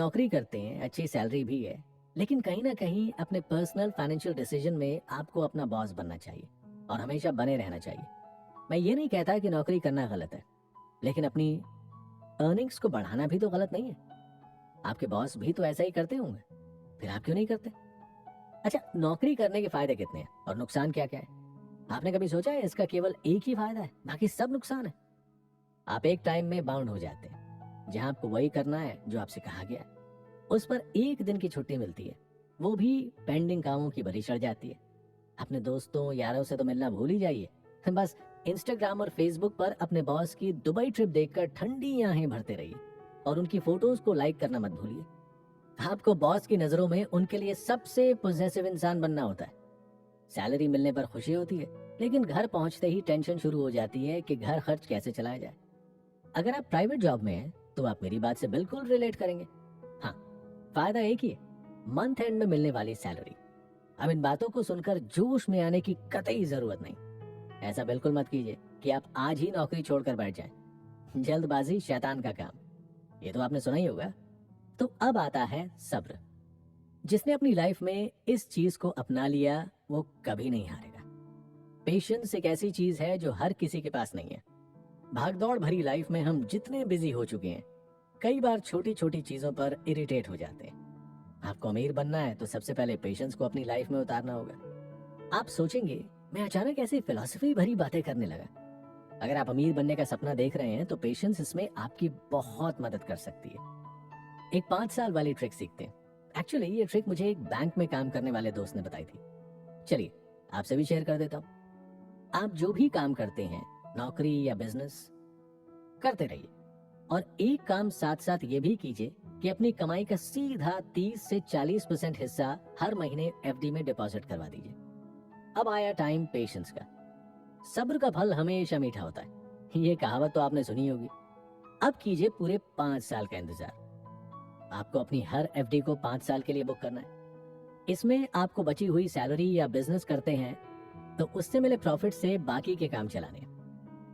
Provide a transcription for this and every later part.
नौकरी करते हैं, अच्छी सैलरी भी है, लेकिन कहीं ना कहीं अपने पर्सनल फाइनेंशियल डिसीजन में आपको अपना बॉस बनना चाहिए और हमेशा बने रहना चाहिए। मैं ये नहीं कहता कि नौकरी करना गलत है, लेकिन अपनी अर्निंग्स को बढ़ाना भी तो गलत नहीं है। आपके बॉस भी तो ऐसा ही करते होंगे, फिर आप क्यों नहीं करते? अच्छा, नौकरी करने के फायदे कितने हैं और नुकसान क्या क्या है? आपने कभी सोचा है इसका केवल एक ही फायदा है, बाकी सब नुकसान है? आप एक टाइम में बाउंड हो जाते हैं जहां आपको वही करना है जो आपसे कहा गया है। उस पर एक दिन की छुट्टी मिलती है, वो भी पेंडिंग कामों की भरी चढ़ जाती है। अपने दोस्तों यारों से तो मिलना भूल ही जाइए, बस इंस्टाग्राम और फेसबुक पर अपने बॉस की दुबई ट्रिप देखकर ठंडी आंखें भरते रहिए और उनकी फोटोज को लाइक करना मत भूलिए। आपको बॉस की नजरों में उनके लिए सबसे पॉजिटिव इंसान बनना होता है। सैलरी मिलने पर खुशी होती है, लेकिन घर पहुंचते ही टेंशन शुरू हो जाती है कि घर खर्च कैसे चलाया जाए। अगर आप प्राइवेट जॉब में हैं तो आप मेरी बात से बिल्कुल रिलेट करेंगे। हाँ, फायदा एक ही है, मंथ एंड में मिलने वाली सैलरी। अब इन बातों को सुनकर जोश में आने की कतई जरूरत नहीं। ऐसा बिल्कुल मत कीजिए कि आप आज ही नौकरी छोड़कर बैठ जाएं। जल्दबाजी शैतान का काम, ये तो आपने सुना ही होगा। तो अब आता है सब्र। जिसने अपनी लाइफ में इस चीज को अपना लिया वो कभी नहीं हारेगा। पेशेंस एक ऐसी चीज है जो हर किसी के पास नहीं है। भागदौड़ भरी लाइफ में हम जितने बिजी हो चुके हैं, कई बार छोटी छोटी चीजों पर इरिटेट हो जाते हैं। आपको अमीर बनना है तो सबसे पहले पेशेंस को अपनी लाइफ में उतारना होगा। आप सोचेंगे मैं अचानक ऐसी फिलॉसफी भरी बातें करने लगा। अगर आप अमीर बनने का सपना देख रहे हैं तो पेशेंस इसमें आपकी बहुत मदद कर सकती है। एक 5 साल वाली ट्रिक सीखते हैं। एक्चुअली ये ट्रिक मुझे एक बैंक में काम करने वाले दोस्त ने बताई थी। चलिए आपसे भी शेयर कर देता हूँ। आप जो भी काम करते हैं, नौकरी या बिजनेस, करते रहिए और एक काम साथ साथ ये भी कीजिए कि अपनी कमाई का सीधा 30 से 40% हिस्सा हर महीने एफडी में डिपॉजिट करवा दीजिए। अब आया टाइम पेशेंस का। सब्र का फल हमेशा मीठा होता है, ये कहावत तो आपने सुनी होगी। अब कीजिए पूरे 5 साल का इंतजार। आपको अपनी हर एफडी को 5 साल के लिए बुक करना है। इसमें आपको बची हुई सैलरी या बिजनेस करते हैं तो उससे मिले प्रॉफिट से बाकी के काम चलाने हैं।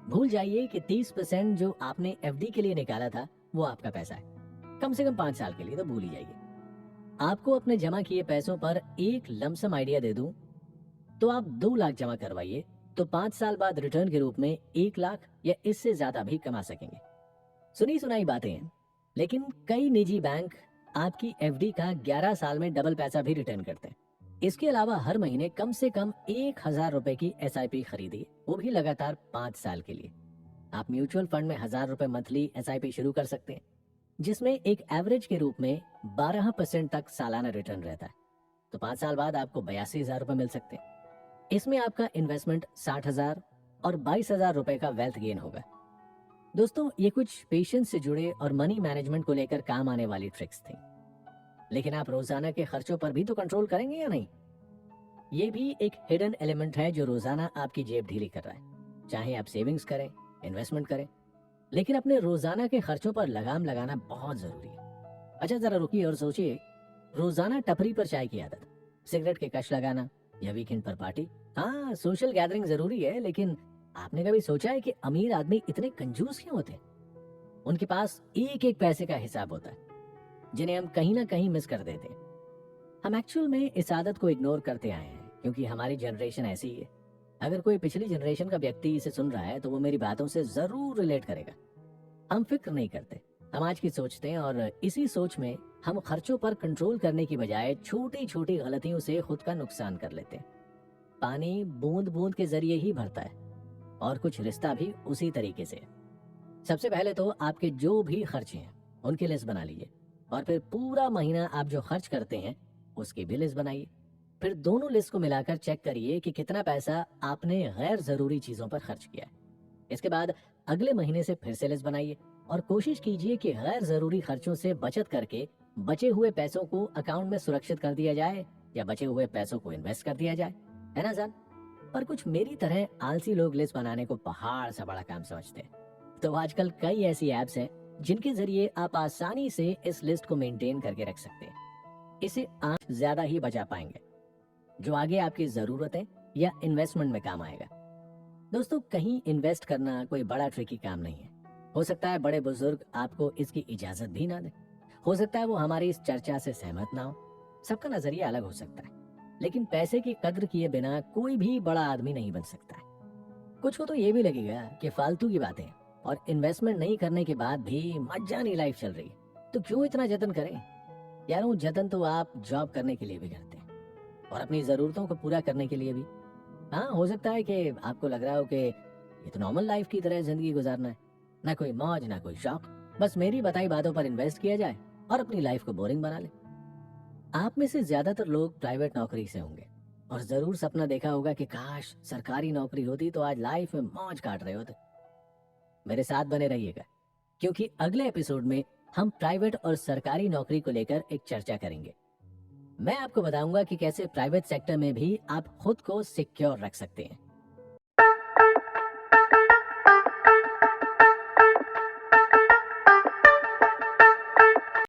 भूल जाइए कि 30% जो आपने एफडी के लिए निकाला था वो आपका पैसा है। कम से कम 5 साल के लिए तो भूल ही जाइए। आपको अपने जमा किए पैसों पर एक लमसम आइडिया दे दूं तो आप 2 लाख जमा करवाइए तो 5 साल बाद रिटर्न के रूप में 1 लाख या इससे ज्यादा भी कमा सकेंगे। सुनी सुनाई बातें हैं, लेकिन कई निजी बैंक आपकी एफडी का 11 साल में डबल पैसा भी रिटर्न करते हैं। इसके अलावा हर महीने कम से कम 1,000 रुपए की एसआईपी खरीदिए, वो भी लगातार 5 साल के लिए। आप म्यूचुअल फंड में 1,000 रुपए मंथली एसआईपी शुरू कर सकते हैं, जिसमें एक एवरेज के रूप में 12% तक सालाना रिटर्न रहता है। तो 5 साल बाद आपको 82,000 रुपए मिल सकते हैं। इसमें आपका इन्वेस्टमेंट 60,000 और 22,000 रुपए का वेल्थ गेन होगा। दोस्तों, ये कुछ पेशेंस से जुड़े और मनी मैनेजमेंट को लेकर काम आने वाली ट्रिक्स थी। लेकिन आप रोजाना के खर्चों पर भी तो कंट्रोल करेंगे या नहीं? ये भी एक हिडन एलिमेंट है जो रोजाना आपकी जेब ढीली कर रहा है। चाहे आप सेविंग्स करें, इन्वेस्टमेंट करें, लेकिन अपने रोजाना के खर्चों पर लगाम लगाना बहुत जरूरी है। अच्छा, जरा रुकिए और सोचिए, रोजाना टपरी पर चाय की आदत, सिगरेट के कश लगाना या वीकेंड पर पार्टी। हाँ, सोशल गैदरिंग जरूरी है, लेकिन आपने कभी सोचा है कि अमीर आदमी इतने कंजूस क्यों होते हैं? उनके पास एक एक पैसे का हिसाब होता है, जिन्हें हम कहीं ना कहीं मिस कर देते हैं। हम एक्चुअल में इस आदत को इग्नोर करते आए हैं क्योंकि हमारी जनरेशन ऐसी ही है। अगर कोई पिछली जनरेशन का व्यक्ति इसे सुन रहा है तो वो मेरी बातों से जरूर रिलेट करेगा। हम फिक्र नहीं करते, हम आज की सोचते हैं और इसी सोच में हम खर्चों पर कंट्रोल करने की बजाय छोटी छोटी गलतियों से खुद का नुकसान कर लेते हैं। पानी बूंद बूंद के जरिए ही भरता है और कुछ रिश्ता भी उसी तरीके से। सबसे पहले तो आपके जो भी खर्चे हैं उनकी लिस्ट बना लीजिए और फिर पूरा महीना आप जो खर्च करते हैं उसकी भी लिस्ट बनाइए। फिर दोनों लिस्ट को मिलाकर चेक करिए कि कितना पैसा आपने गैर जरूरी चीजों पर खर्च किया है। इसके बाद अगले महीने से फिर से लिस्ट बनाइए और कोशिश कीजिए कि गैर जरूरी खर्चों से बचत करके बचे हुए पैसों को अकाउंट में सुरक्षित कर दिया जाए या बचे हुए पैसों को इन्वेस्ट कर दिया जाए, है ना जान? पर कुछ मेरी तरह आलसी लोग लिस्ट बनाने को पहाड़ सा बड़ा काम समझते हैं। तो आजकल कई ऐसी एप्स हैं जिनके जरिए आप आसानी से इस लिस्ट को मेंटेन करके रख सकते हैं। इसे आप ज्यादा ही बचा पाएंगे, जो आगे आपकी जरूरतें या इन्वेस्टमेंट में काम आएगा। दोस्तों, कहीं इन्वेस्ट करना कोई बड़ा ट्रिकी काम नहीं है। हो सकता है बड़े बुजुर्ग आपको इसकी इजाजत भी ना दें। हो सकता है वो हमारी इस चर्चा से सहमत ना हो, सबका नजरिया अलग हो सकता है, लेकिन पैसे की कद्र किए बिना कोई भी बड़ा आदमी नहीं बन सकता है। कुछ को तो ये भी लगेगा कि फालतू की बातें और इन्वेस्टमेंट नहीं करने के बाद भी मजानी लाइफ चल रही है, तो क्यों इतना जतन करें। यार वो जतन तो आप जॉब करने के लिए भी करते हैं और अपनी जरूरतों को पूरा करने के लिए भी। हाँ, हो सकता है कि आपको लग रहा हो कि ये तो नॉर्मल लाइफ की तरह जिंदगी गुजारना है, ना कोई मौज ना कोई शौक, बस मेरी बताई बातों पर इन्वेस्ट किया जाए और अपनी लाइफ को बोरिंग बना ले। आप में से ज्यादातर लोग प्राइवेट नौकरी से होंगे और जरूर सपना देखा होगा कि काश सरकारी नौकरी होती तो आज लाइफ में मौज काट रहे होते। मेरे साथ बने रहिएगा, क्योंकि अगले एपिसोड में हम प्राइवेट और सरकारी नौकरी को लेकर एक चर्चा करेंगे। मैं आपको बताऊंगा कि कैसे प्राइवेट सेक्टर में भी आप खुद को सिक्योर रख सकते हैं